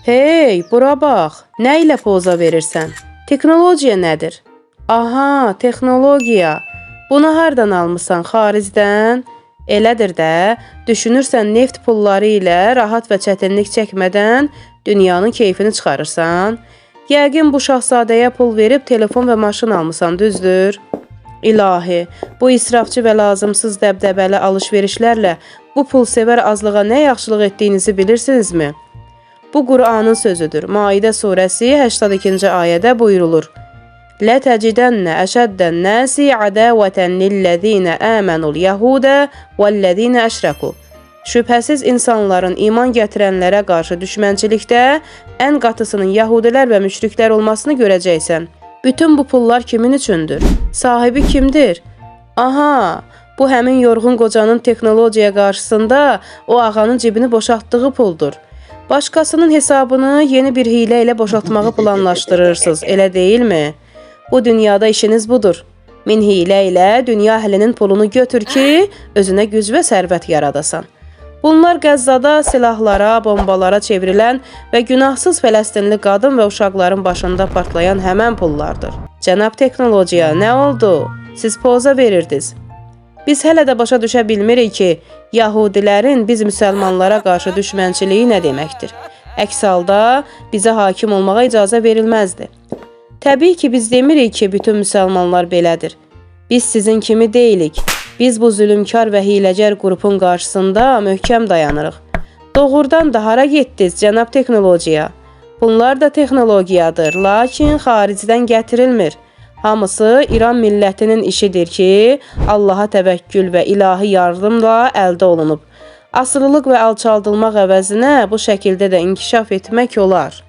Hey, bura bax. Nə ilə poza verirsən? Texnologiya nədir? Aha, texnologiya. Bunu hardan almısan, xaricdən? Elədir də, düşünürsən neft pulları ilə rahat və çətinlik çəkmədən dünyanın keyfini çıxarırsan? Yəqin bu şahzadəyə pul verib telefon və maşın almısan, düzdür? İlahi, bu israfçı və lazımsız dəbdəbəli alış-verişlərlə bu pulsevər azlığa nə yaxşılıq etdiyinizi bilirsinizmi? Bu Qur'anın sözüdür. Maidə surəsi 82-ci ayədə buyurulur. لَتَجِدَنَّ أَشَدَّ النَّاسِ عَدَاوَةً لِلَّذِينَ آمَنُوا الْيَهُودَ وَالَّذِينَ أَشْرَكُوا Şübhəsiz insanların iman gətirənlərə qarşı düşmənçilikdə ən qatısının yəhudilər və müşriklər olmasını görəcəksən. Bütün bu pullar kimin üçündür? Sahibi kimdir? Aha, bu həmin yorğun qocanın texnologiya qarşısında o ağanın cibini boşaltdığı puldur. Başqasının hesabını yeni bir hilə ilə boşaltmağı planlaşdırırsınız, elə deyilmi? Bu dünyada işiniz budur. Min hilə ilə dünya əhlinin pulunu götür ki, özünə güc və sərvət yaradasan. Bunlar Qəzzada silahlara, bombalara çevrilən və günahsız Fələstinli qadın və uşaqların başında partlayan həmən pullardır. Cənab texnologiya, nə oldu? Siz poza verirdiniz. Biz hələ də başa düşə bilmirik ki, Yahudilərin biz müsəlmanlara qarşı düşmənçiliyi nə deməkdir? Əks halda bizə hakim olmağa icazə verilməzdi. Təbii ki, biz demirik ki, bütün müsəlmanlar belədir. Biz sizin kimi deyilik. Biz bu zülümkar və hiləgər qrupun qarşısında möhkəm dayanırıq. Doğrudan da hara getdiniz, cənab texnologiya? Bunlar da texnologiyadır, lakin xaricdən gətirilmir. Hamısı İran millətinin işidir ki, Allaha təvəkkül və ilahi yardımla əldə olunub. Asılılıq və alçaldılmaq əvəzinə bu şəkildə də inkişaf etmək olar.